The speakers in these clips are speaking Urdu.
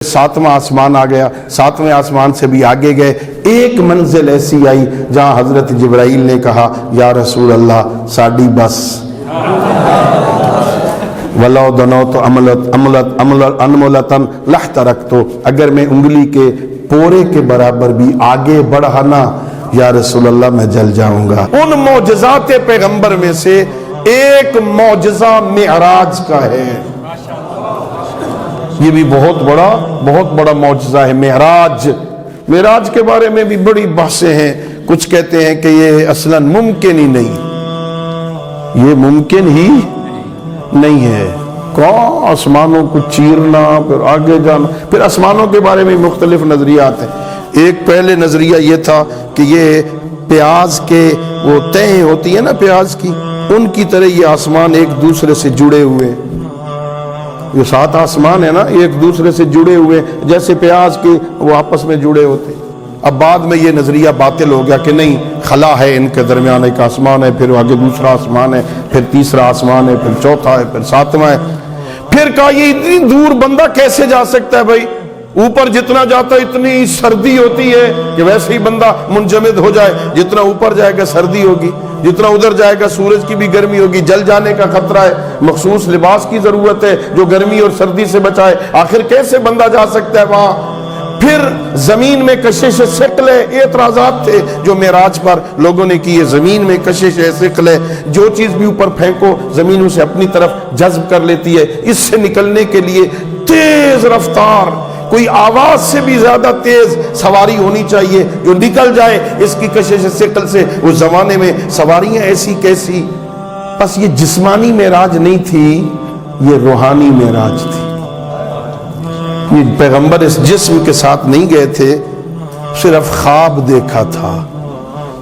ساتواں آسمان آ گیا، ساتویں آسمان سے بھی آگے گئے، ایک منزل ایسی آئی جہاں حضرت جبرائیل نے کہا یا رسول اللہ ساڑی بس وَلَوْ دَنَوْتُ أَنْمُلَةً لَحْتَرَقْتُ، اگر میں انگلی کے پورے کے برابر بھی آگے بڑھا نا یا رسول اللہ میں جل جاؤں گا۔ ان معجزات پیغمبر میں سے ایک معجزہ معراج کا ہے، یہ بھی بہت بڑا معجزہ ہے معراج۔ معراج کے بارے میں بھی بڑی بحثیں ہیں، کچھ کہتے ہیں کہ یہ اصلاً ممکن ہی نہیں، یہ ممکن ہی نہیں ہے، کون آسمانوں کو چیرنا پھر آگے جانا، پھر آسمانوں کے بارے میں مختلف نظریات ہیں۔ ایک پہلے نظریہ یہ تھا کہ یہ پیاز کے وہ تہیں ہوتی ہیں نا پیاز کی، ان کی طرح یہ آسمان ایک دوسرے سے جڑے ہوئے، یہ 7 آسمان ہے نا ایک دوسرے سے جڑے ہوئے جیسے پیاز کے وہ آپس میں جڑے ہوتے۔ اب بعد میں یہ نظریہ باطل ہو گیا کہ نہیں، خلا ہے ان کے درمیان، ایک آسمان ہے پھر آگے دوسرا آسمان ہے پھر تیسرا آسمان ہے پھر چوتھا ہے پھر 7واں ہے۔ پھر کہا یہ اتنی دور بندہ کیسے جا سکتا ہے بھائی، اوپر جتنا جاتا ہے اتنی سردی ہوتی ہے کہ ویسے ہی بندہ منجمد ہو جائے، جتنا اوپر جائے گا سردی ہوگی، جتنا ادھر جائے گا سورج کی بھی گرمی ہوگی، جل جانے کا خطرہ ہے، مخصوص لباس کی ضرورت ہے جو گرمی اور سردی سے بچائے، آخر کیسے بندہ جا سکتا ہے وہاں۔ پھر زمین میں کشش ثقل ہے، اعتراضات تھے جو معراج پر لوگوں نے کیے، زمین میں کشش ثقل ہے، جو چیز بھی اوپر پھینکو زمین اسے اپنی طرف جذب کر لیتی ہے، اس سے نکلنے کے لیے تیز رفتار، کوئی آواز سے بھی زیادہ تیز سواری ہونی چاہیے جو نکل جائے اس کی کشش ثقل سے۔ اس زمانے میں سواریاں ایسی کیسی، بس یہ جسمانی معراج نہیں تھی، یہ روحانی معراج تھی۔ یہ پیغمبر اس جسم کے ساتھ نہیں گئے تھے، صرف خواب دیکھا تھا،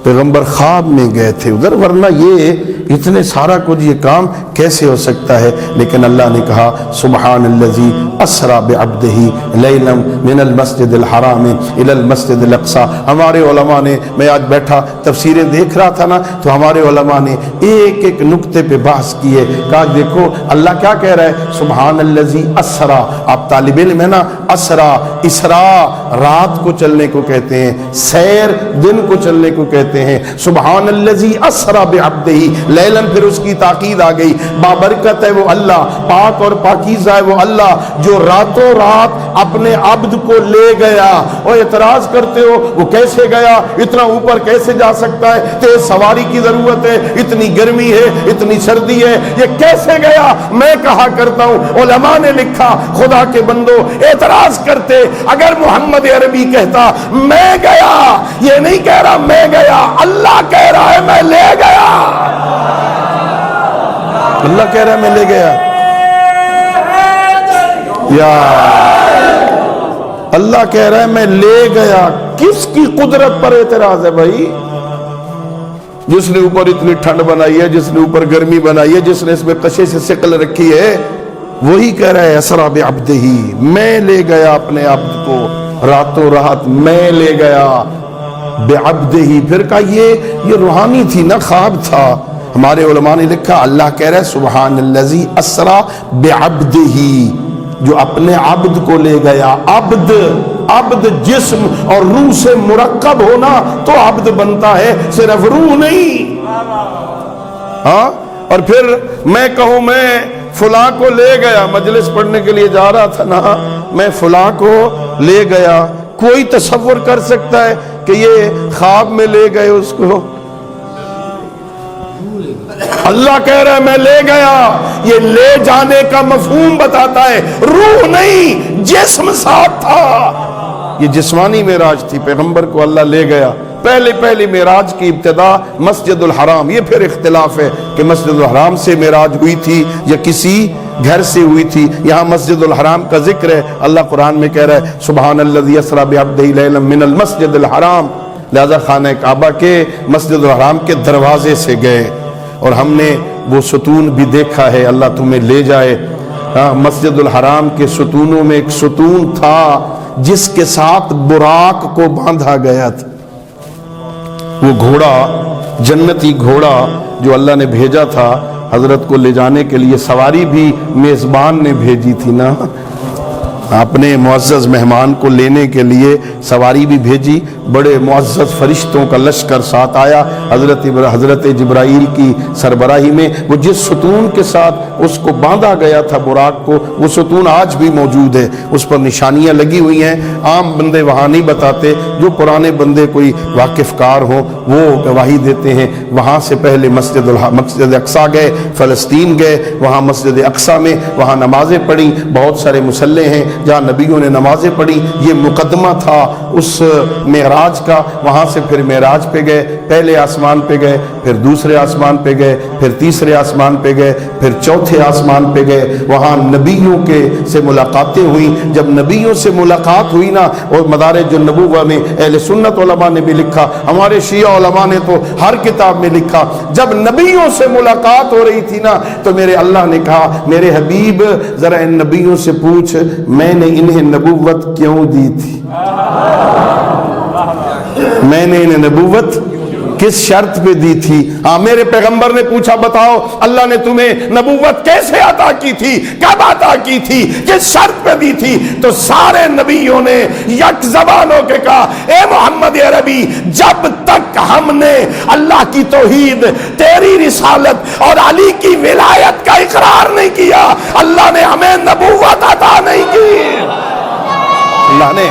پیغمبر خواب میں گئے تھے ادھر، ورنہ یہ اتنے سارا کچھ یہ کام کیسے ہو سکتا ہے۔ لیکن اللہ نے کہا سبحان الذی اسری بعبدہ لیلا من المسجد الحرام الی المسجد الاقصی۔ ہمارے علماء نے، میں آج بیٹھا تفسیریں دیکھ رہا تھا نا، تو ہمارے علماء نے ایک ایک نقطے پہ بحث کی ہے، کہا دیکھو اللہ کیا کہہ رہا ہے، سبحان الذی اسری، آپ طالب علم ہے نا، اسری، اسراء رات کو چلنے کو کہتے ہیں، سیر دن کو چلنے کو کہتے ہیں، سبحان الذی اسری بعبدہ لیلاً، پھر اس کی تاکید آ گئی، بابرکت ہے وہ اللہ، پاک اور پاکیزہ ہے وہ اللہ جو راتوں رات اپنے عبد کو لے گیا۔ اور اعتراض کرتے ہو وہ کیسے گیا، اتنا اوپر کیسے جا سکتا ہے، تیز سواری کی ضرورت ہے، اتنی گرمی ہے اتنی سردی ہے، یہ کیسے گیا؟ میں کہا کرتا ہوں علماء نے لکھا، خدا کے بندو اعتراض کرتے، اگر محمد عربی کہتا میں گیا، یہ نہیں کہہ رہا میں گیا، اللہ کہہ رہا ہے میں لے گیا، اللہ کہہ رہا ہے میں لے گیا، یا اللہ کہہ رہا ہے میں لے گیا۔ کس کی قدرت پر اعتراض ہے بھائی؟ جس نے اوپر اتنی ٹھنڈ بنائی ہے، جس نے اوپر گرمی بنائی ہے، جس نے اس میں کشش ثقل رکھی ہے، وہی کہہ رہا ہے اسری بعبدہ، میں لے گیا اپنے عبد کو، راتوں رات میں لے گیا بعبدہ۔ پھر کہا یہ روحانی تھی نا، خواب تھا۔ ہمارے علماء نے لکھا اللہ کہہ رہا ہے سبحان الذی اسری بعبدہ، جو اپنے عبد کو لے گیا۔ عبد جسم اور روح سے مرکب ہونا تو عبد بنتا ہے، صرف روح نہیں۔ ہاں، اور پھر میں کہوں میں فلاں کو لے گیا، مجلس پڑھنے کے لیے جا رہا تھا نا، میں فلاں کو لے گیا، کوئی تصور کر سکتا ہے کہ یہ خواب میں لے گئے اس کو؟ اللہ کہہ رہا ہے میں لے گیا، یہ لے جانے کا مفہوم بتاتا ہے، روح نہیں جسم ساتھ تھا۔ یہ جسمانی معراج تھی، پیغمبر کو اللہ لے گیا۔ پہلی معراج کی ابتدا مسجد الحرام، یہ پھر اختلاف ہے کہ مسجد الحرام سے معراج ہوئی تھی یا کسی گھر سے ہوئی تھی۔ یہاں مسجد الحرام کا ذکر ہے، اللہ قرآن میں کہہ رہا ہے سبحان الذی اسری بعبدہ لیلا من المسجد الحرام، لہذا خانہ کعبہ کے مسجد الحرام کے دروازے سے گئے، اور ہم نے وہ ستون بھی دیکھا ہے، اللہ تمہیں لے جائے۔ مسجد الحرام کے ستونوں میں ایک ستون تھا جس کے ساتھ براق کو باندھا گیا تھا، وہ گھوڑا، جنتی گھوڑا جو اللہ نے بھیجا تھا حضرت کو لے جانے کے لیے، سواری بھی میزبان نے بھیجی تھی نا، اپنے معزز مہمان کو لینے کے لیے سواری بھی بھیجی، بڑے معزز فرشتوں کا لشکر ساتھ آیا حضرت جبرائیل کی سربراہی میں۔ وہ جس ستون کے ساتھ اس کو باندھا گیا تھا براق کو، وہ ستون آج بھی موجود ہے، اس پر نشانیاں لگی ہوئی ہیں، عام بندے وہاں نہیں بتاتے، جو پرانے بندے کوئی واقف کار ہوں وہ گواہی دیتے ہیں۔ وہاں سے پہلے مسجد اقصیٰ گئے، فلسطین گئے، وہاں مسجد اقصیٰ میں وہاں نمازیں پڑھی، بہت سارے مصلے ہیں جہاں نبیوں نے نمازیں پڑھی۔ یہ مقدمہ تھا اس معراج کا۔ وہاں سے پھر معراج پہ گئے، پہلے آسمان پہ گئے، پھر دوسرے آسمان پہ گئے، پھر تیسرے آسمان پہ گئے، پھر چوتھے آسمان پہ گئے۔ وہاں نبیوں کے سے ملاقاتیں ہوئیں۔ جب نبیوں سے ملاقات ہوئی نا، اور مدارج النبوہ میں اہل سنت علماء نے بھی لکھا، ہمارے شیعہ علماء نے تو ہر کتاب میں لکھا، جب نبیوں سے ملاقات ہو رہی تھی نا تو میرے اللہ نے کہا میرے حبیب ذرا ان نبیوں سے پوچھ میں نے انہیں نبوت کیوں دی تھی، میں نے انہیں نبوت کس شرط پہ دی تھی۔ ہاں میرے پیغمبر نے پوچھا بتاؤ اللہ نے تمہیں نبوت کیسے عطا کی تھی، کب عطا کی تھی، کس شرط پہ دی تھی؟ تو سارے نبیوں نے یک زبان ہو کے کہا اے محمد عربی، جب تک ہم نے اللہ کی توحید، تیری رسالت اور علی کی ولایت کا اقرار نہیں کیا، اللہ نے ہمیں نبوت عطا نہیں کی۔ اللہ نے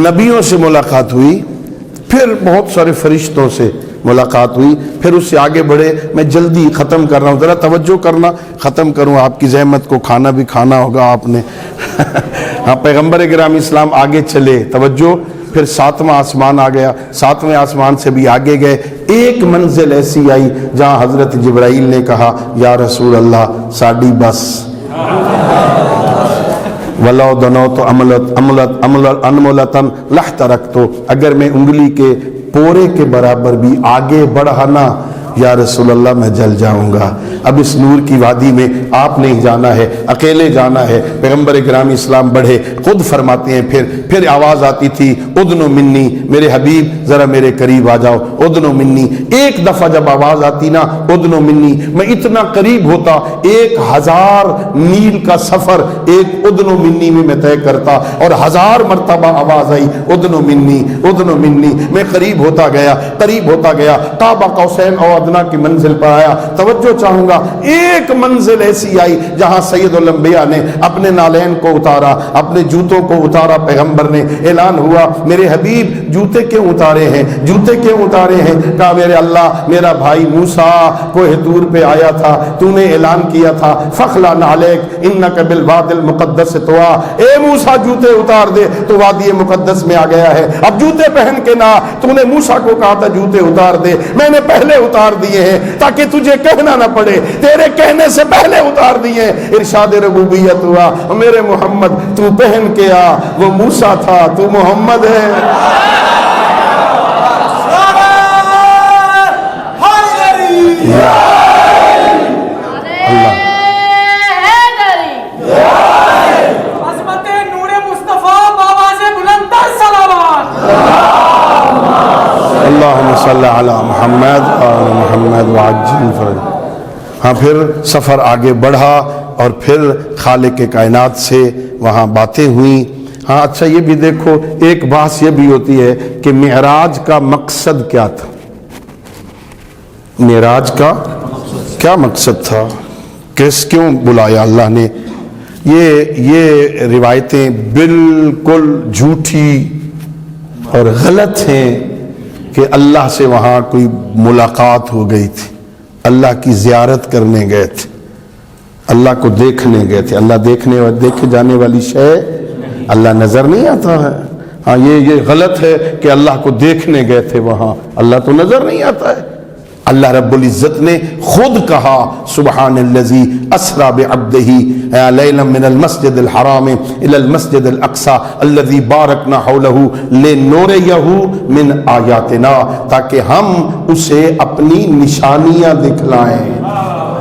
نبیوں سے ملاقات ہوئی، پھر بہت سارے فرشتوں سے ملاقات ہوئی، پھر اس سے آگے بڑھے۔ میں جلدی ختم کر رہا ہوں، ذرا توجہ کرنا، ختم کروں آپ کی زحمت کو، کھانا بھی کھانا ہوگا آپ نے۔ ہاں پیغمبر گرامی اسلام آگے چلے، توجہ، پھر 7واں آسمان آ گیا، 7ویں آسمان سے بھی آگے گئے۔ ایک منزل ایسی آئی جہاں حضرت جبرائیل نے کہا یا رسول اللہ ساڑی بس، وَلَوْ دَنَوْتُ أَنْمُلَةً لَاحْتَرَقْتُ، اگر میں انگلی کے پورے کے برابر بھی آگے بڑھا نا یا رسول اللہ میں جل جاؤں گا۔ اب اس نور کی وادی میں آپ نہیں جانا ہے، اکیلے جانا ہے۔ پیغمبر گرامی اسلام بڑھے، خود فرماتے ہیں پھر آواز آتی تھی اذن منی، میرے حبیب ذرا میرے قریب آ جاؤ، اذن منی۔ ایک دفعہ جب آواز آتی نا اذن منی، میں اتنا قریب ہوتا 1000 میل کا سفر ایک اذن منی میں طے کرتا، اور 1000 مرتبہ آواز آئی اذن منی اذن منی، میں قریب ہوتا گیا، قریب ہوتا گیا، قاب قوسین اور ادنا کی منزل پر آیا۔ توجہ چاہوں گا، ایک منزل ایسی آئی جہاں سید الانبیاء نے اپنے نالین کو اتارا، اپنے جوتوں کو اتارا، پیغمبر نے اعلان ہوا میرے حبیب جوتے کیوں اتارے ہیں، جوتے کیوں اتارے ہیں؟ کہا میرے اللہ میرا بھائی موسیٰ کوہ طور پہ آیا تھا، تو نے اعلان کیا تھا فخلا نعلیک انک بالواد المقدس طوا، اے موسیٰ جوتے اتار دے، تو وادی مقدس میں آ گیا ہے، اب جوتے پہن کے نہ، تو نے موسیٰ کو کہا تھا جوتے اتار دے، میں نے پہلے اتار دیے ہیں تاکہ تجھے کہنا نہ پڑے، تیرے کہنے سے پہلے اتار دیے۔ ارشاد ربوبیت ہوا، میرے محمد تو پہن کے آ، وہ موسیٰ تھا تو محمد ہے۔ اللہم صلی علی محمد اور محمد وعجل فرج۔ ہاں پھر سفر آگے بڑھا اور پھر خالق کائنات سے وہاں باتیں ہوئیں۔ ہاں اچھا یہ بھی دیکھو، ایک بات یہ بھی ہوتی ہے کہ معراج کا مقصد کیا تھا، معراج کا کیا مقصد تھا، کیوں بلایا اللہ نے؟ یہ روایتیں بالکل جھوٹی اور غلط ہیں کہ اللہ سے وہاں کوئی ملاقات ہو گئی تھی، اللہ کی زیارت کرنے گئے تھے، اللہ کو دیکھنے گئے تھے۔ اللہ دیکھے جانے والی شے، اللہ نظر نہیں آتا ہے۔ ہاں یہ غلط ہے کہ اللہ کو دیکھنے گئے تھے وہاں، اللہ تو نظر نہیں آتا ہے۔ اللہ رب العزت نے خود کہا سبحان الذی اسری بعبدہ لیلا من المسجد الحرام الی المسجد الاقصی الذی بارکنا حولہ لنریہ من آیاتنا، تاکہ ہم اسے اپنی نشانیاں دکھلائیں۔